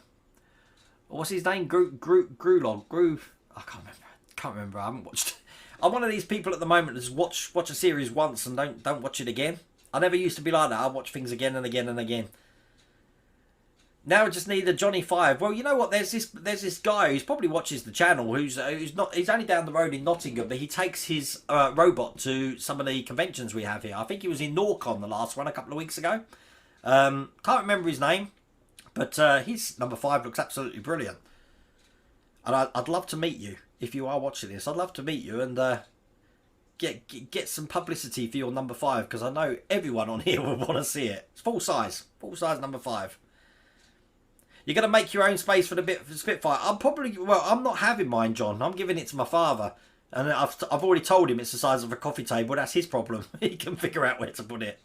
What's his name? Grulog. I can't remember. I haven't watched. I'm one of these people at the moment that just watch a series once and don't watch it again. I never used to be like that. I watch things again and again and again. Now I just need a Johnny Five. Well, you know what? There's this guy who probably watches the channel who's only down the road in Nottingham, but he takes his robot to some of the conventions we have here. I think he was in Norcon, the last one, a couple of weeks ago. Can't remember his name, but his number 5 looks absolutely brilliant. And I'd love to meet you if you are watching this. I'd love to meet you and get some publicity for your number 5, because I know everyone on here will want to see it. It's full size number 5. You're going to make your own space for the Spitfire. I'm not having mine, John. I'm giving it to my father. And I've already told him it's the size of a coffee table. That's his problem. He can figure out where to put it.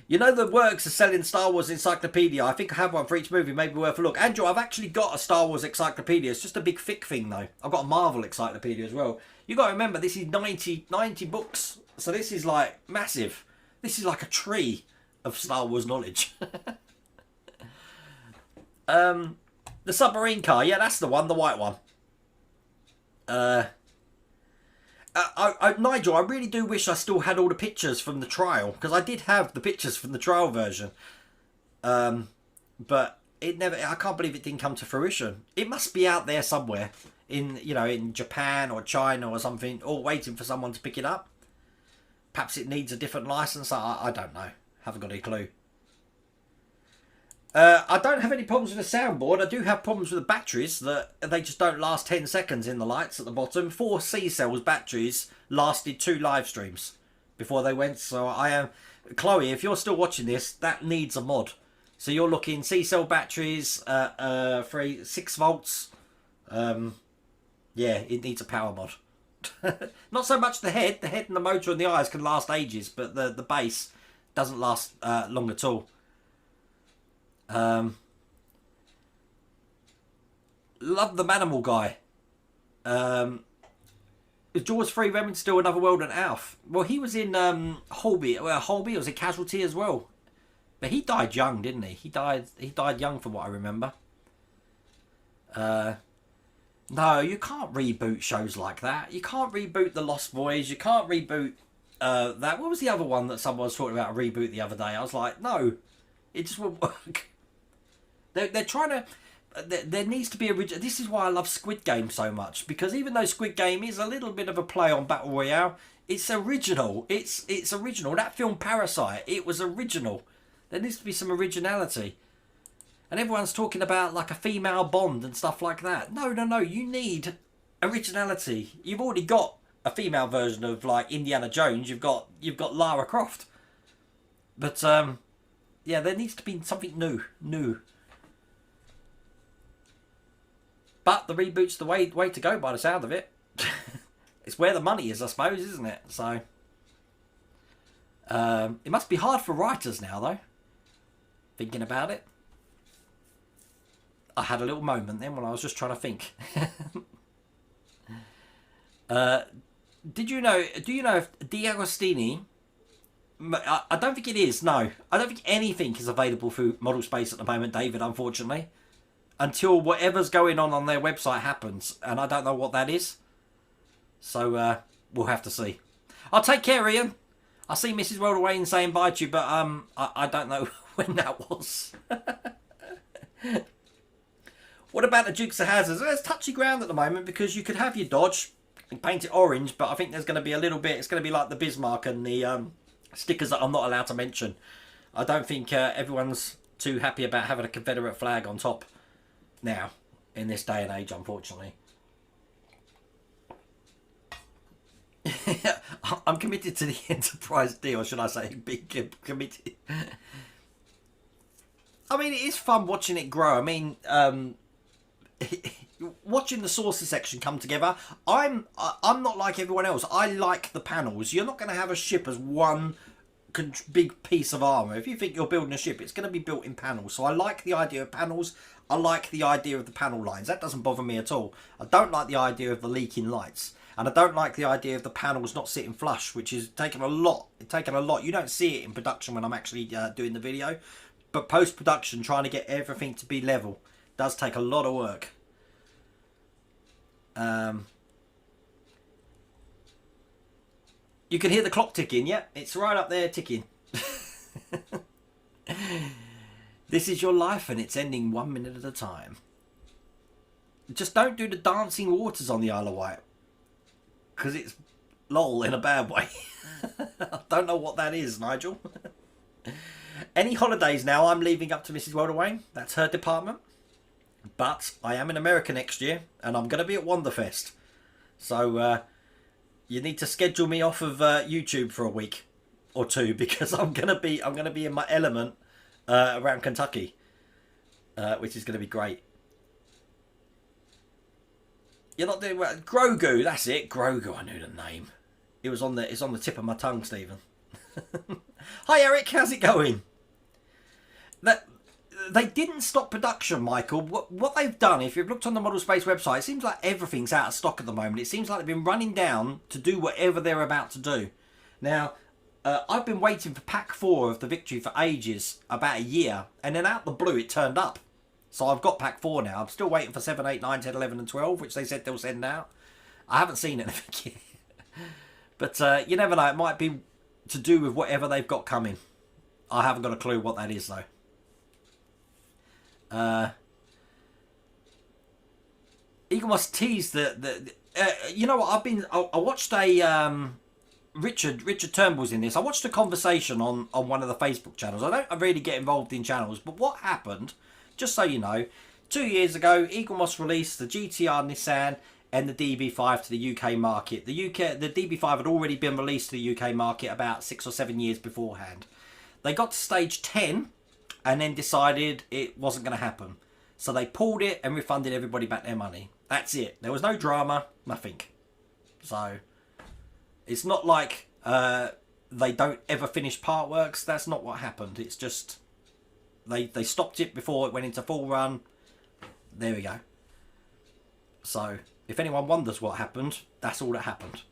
You know the works of selling Star Wars encyclopedia. I think I have one for each movie. Maybe worth a look. Andrew, I've actually got a Star Wars encyclopedia. It's just a big thick thing, though. I've got a Marvel encyclopedia as well. You got to remember, this is 90 books. So this is like massive. This is like a tree of Star Wars knowledge. The submarine car, yeah, that's the one, the white one. Nigel, I really do wish I still had all the pictures from the trial, because I did have the pictures from the trial version. But it never. I can't believe it didn't come to fruition. It must be out there somewhere in Japan or China or something, or waiting for someone to pick it up. Perhaps it needs a different license. I don't know. Haven't got any clue. I don't have any problems with the soundboard. I do have problems with the batteries, that they just don't last 10 seconds in the lights at the bottom. 4 C-Cells batteries lasted 2 live streams before they went. So I am... Chloe, if you're still watching this, that needs a mod. So you're looking C-Cell batteries, 6 volts. Yeah, it needs a power mod. Not so much the head. The head and the motor and the eyes can last ages, but the base doesn't last long at all. Love the Manimal guy. Is Jaws 3 Remington still Another World and Alf? Well, he was in Holby. Well, Holby was a Casualty as well. But he died young, didn't he? He died young from what I remember. No, you can't reboot shows like that. You can't reboot The Lost Boys. You can't reboot that. What was the other one that someone was talking about a reboot the other day? I was like, no, it just won't work. They're trying to... There needs to be original. This is why I love Squid Game so much, because even though Squid Game is a little bit of a play on Battle Royale, it's original. It's original. That film Parasite, it was original. There needs to be some originality. And everyone's talking about like a female Bond and stuff like that. No. You need originality. You've already got a female version of like Indiana Jones. You've got Lara Croft. But yeah, there needs to be something new. But the reboot's the way to go by the sound of it. It's where the money is, I suppose, isn't it? So it must be hard for writers now, though. Thinking about it. I had a little moment then when I was just trying to think. Do you know if DeAgostini... I don't think it is, no. I don't think anything is available through Model Space at the moment, David, unfortunately. Until whatever's going on their website happens. And I don't know what that is. So, we'll have to see. I'll take care, Ian. I see Mrs. Worldaway saying bye to you, but I don't know when that was. What about the Dukes of Hazzards? Well, it's touchy ground at the moment because you could have your Dodge and paint it orange, but I think there's going to be a little bit... It's going to be like the Bismarck and the stickers that I'm not allowed to mention. I don't think everyone's too happy about having a Confederate flag on top now, in this day and age, unfortunately. I'm committed to the Enterprise deal, or should I say be committed. I mean, it is fun watching it grow. I mean, watching the sources section come together, I'm not like everyone else. I like the panels. You're not going to have a ship as one big piece of armour. If you think you're building a ship, it's going to be built in panels. So I like the idea of panels. I like the idea of the panel lines. That doesn't bother me at all. I don't like the idea of the leaking lights. And I don't like the idea of the panels not sitting flush, which is taking a lot. You don't see it in production when I'm actually doing the video. But post-production, trying to get everything to be level does take a lot of work. You can hear the clock ticking. Yep, it's right up there ticking. This is your life and it's ending 1 minute at a time. Just don't do the dancing waters on the Isle of Wight. Because it's lol in a bad way. I don't know what that is, Nigel. Any holidays now, I'm leaving up to Mrs. Worldaway. That's her department. But I am in America next year, and I'm going to be at Wanderfest. So you need to schedule me off of YouTube for a week or two, because I'm going to be in my element around Kentucky, which is going to be great. You're not doing well. Grogu, that's it. Grogu, I knew the name. It's on the tip of my tongue, Stephen. Hi Eric, how's it going? They didn't stop production, Michael. What they've done, if you've looked on the Model Space website, it seems like everything's out of stock at the moment. It seems like they've been running down to do whatever they're about to do. Now, I've been waiting for Pack 4 of the Victory for ages, about a year, and then out the blue it turned up. So I've got Pack 4 now. I'm still waiting for 7, 8, 9, 10, 11 and 12, which they said they'll send out. I haven't seen anything yet. But you never know, it might be to do with whatever they've got coming. I haven't got a clue what that is, though. Eagle must tease the you know what, I watched a Richard Turnbull's in this. I watched a conversation on one of the Facebook channels. I don't really get involved in channels, but what happened, just so you know, 2 years ago, Eaglemoss released the GTR Nissan and the DB5 to the UK market. The DB5 had already been released to the UK market about 6 or 7 years beforehand. They got to stage 10 and then decided it wasn't going to happen. So they pulled it and refunded everybody back their money. That's it. There was no drama, nothing. So it's not like they don't ever finish part works. That's not what happened. It's just they stopped it before it went into full run. There we go. So if anyone wonders what happened, that's all that happened.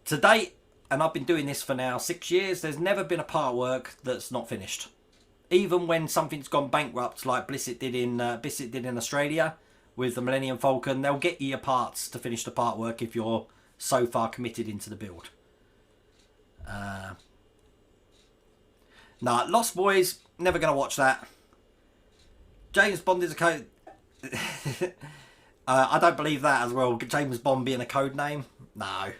To date, and I've been doing this for now 6 years, there's never been a part work that's not finished. Even when something's gone bankrupt, like Bissett did in Australia with the Millennium Falcon, they'll get you your parts to finish the part work if you're so far committed into the build. Nah, Lost Boys, never going to watch that. James Bond is a code... I don't believe that as well. James Bond being a code name? No.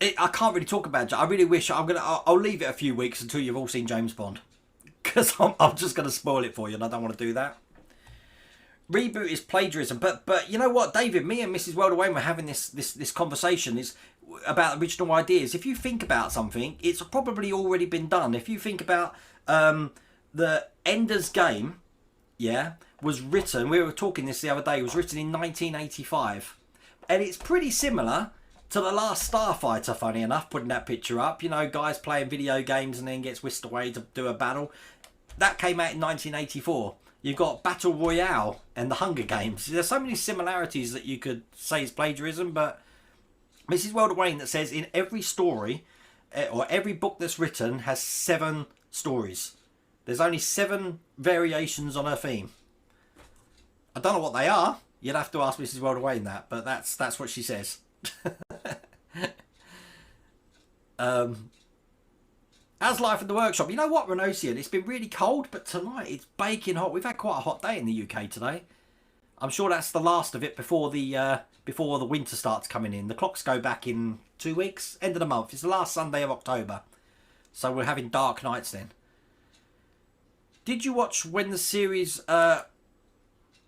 I can't really talk about it. I really wish I'll leave it a few weeks until you've all seen James Bond, because I'm just going to spoil it for you, and I don't want to do that. Reboot is plagiarism, but you know what, David? Me and Mrs. Welder-Wayne were having this conversation is about original ideas. If you think about something, it's probably already been done. If you think about the Ender's Game, yeah, was written. We were talking this the other day. It was written in 1985, and it's pretty similar to The Last Starfighter, funny enough, putting that picture up. You know, guys playing video games and then gets whisked away to do a battle. That came out in 1984. You've got Battle Royale and The Hunger Games. There's so many similarities that you could say is plagiarism, but Mrs. Welder-Wayne that says in every story, or every book that's written, has 7 stories. There's only 7 variations on her theme. I don't know what they are. You'd have to ask Mrs. Welder-Wayne that, but that's what she says. How's life in the workshop? You know what, Renosian? It's been really cold, but tonight it's baking hot. We've had quite a hot day in the UK today. I'm sure that's the last of it before the winter starts coming in. The clocks go back in 2 weeks, end of the month. It's the last Sunday of October, so we're having dark nights then. Did you watch when the series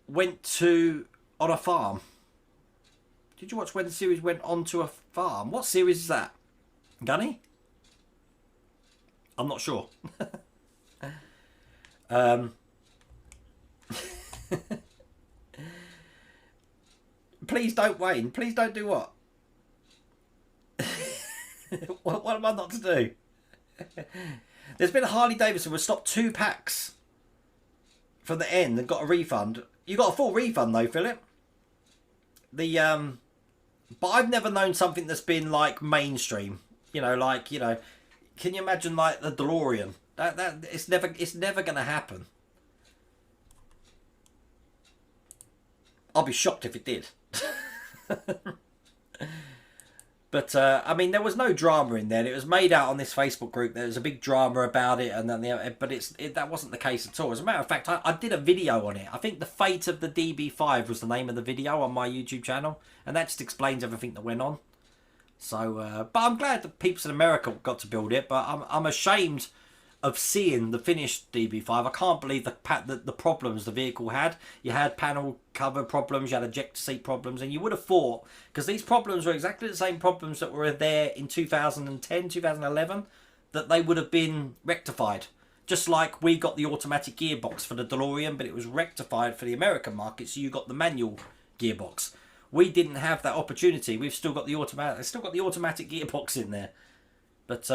went on a farm? Did you watch when the series went onto a farm? What series is that? Gunny? I'm not sure. Please don't, Wayne. Please don't do what? What am I not to do? There's been a Harley Davidson was stopped 2 packs from the end and got a refund. You got a full refund though, Philip. But I've never known something that's been like mainstream. You know, like, you know, can you imagine like the DeLorean? That it's never gonna happen. I'll be shocked if it did. But I mean, there was no drama in there. It was made out on this Facebook group. There was a big drama about it, and then but that wasn't the case at all. As a matter of fact, I did a video on it. I think The Fate of the DB5 was the name of the video on my YouTube channel, and that just explains everything that went on. So, but I'm glad that people in America got to build it. But I'm ashamed of seeing the finished DB5. I can't believe the problems the vehicle had. You had panel cover problems, you had ejector seat problems, and you would have thought, because these problems were exactly the same problems that were there in 2010, 2011, that they would have been rectified. Just like we got the automatic gearbox for the DeLorean, but it was rectified for the American market, so you got the manual gearbox. We didn't have that opportunity. We've still got the automatic gearbox in there. But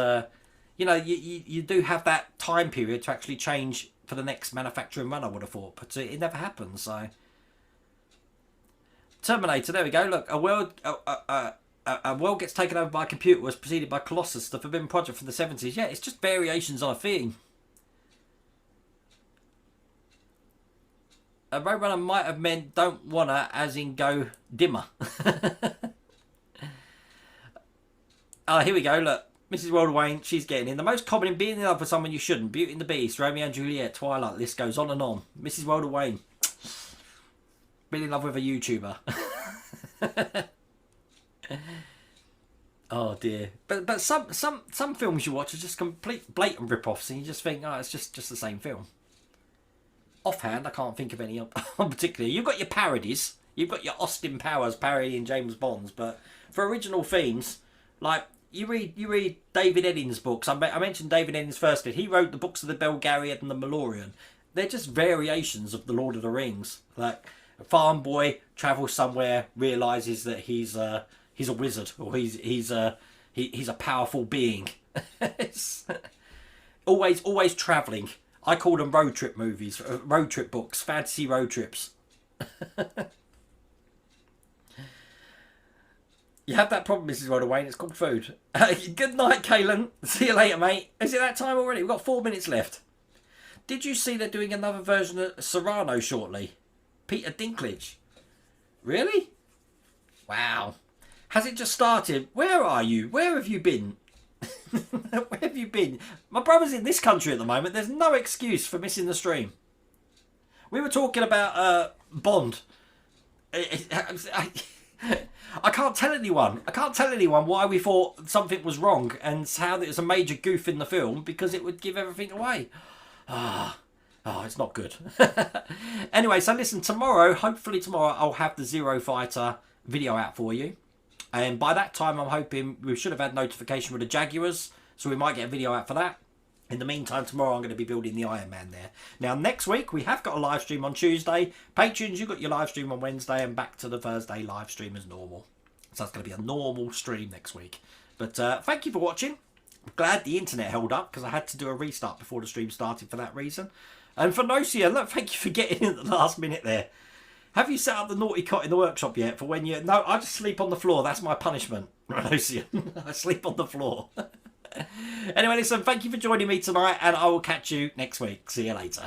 you know, you do have that time period to actually change for the next manufacturing run, I would have thought, but it never happens. So Terminator, there we go. Look, a world gets taken over by a computer was preceded by Colossus, the forbidden project from the 70s. Yeah, it's just variations on a theme. A Roadrunner might have meant don't wanna, as in go dimmer. Oh, here we go, look. Mrs. Welder-Wayne, she's getting in. The most common in being in love with someone you shouldn't. Beauty and the Beast, Romeo and Juliet, Twilight, list goes on and on. Mrs. Welder-Wayne. been in love with a YouTuber. Oh dear. But some films you watch are just complete blatant rip-offs, and you just think, oh, it's just the same film. Offhand, I can't think of any particularly. You've got your parodies. You've got your Austin Powers parodying James Bonds, but for original themes, like you read David Eddings' books. I mentioned David Eddings first. He wrote the books of the Belgariad and the Malorian. They're just variations of the Lord of the Rings. Like a farm boy travels somewhere, realizes that he's a wizard, or he's a powerful being. It's always traveling. I call them road trip movies, road trip books, fantasy road trips. You have that problem, Mrs. Rodawayne. It's called food. Good night, Kaylan. See you later, mate. Is it that time already? We've got 4 minutes left. Did you see they're doing another version of Cyrano shortly? Peter Dinklage. Really? Wow. Has it just started? Where are you? Where have you been? Where have you been? My brother's in this country at the moment. There's no excuse for missing the stream. We were talking about Bond. I can't tell anyone. I can't tell anyone why we thought something was wrong and how it was a major goof in the film, because it would give everything away. Oh, it's not good. Anyway, so listen, hopefully tomorrow, I'll have the Zero Fighter video out for you. And by that time, I'm hoping we should have had notification with the Jaguars, so we might get a video out for that. In the meantime, tomorrow I'm going to be building the Iron Man there. Now, next week, we have got a live stream on Tuesday. Patrons, you've got your live stream on Wednesday, and back to the Thursday live stream as normal. So that's going to be a normal stream next week. But thank you for watching. I'm glad the internet held up, because I had to do a restart before the stream started for that reason. And for Nocia, look, thank you for getting in at the last minute there. Have you set up the naughty cot in the workshop yet? For when you... No, I just sleep on the floor. That's my punishment. Nocia. I sleep on the floor. Anyway, listen, thank you for joining me tonight, and I will catch you next week. See you later.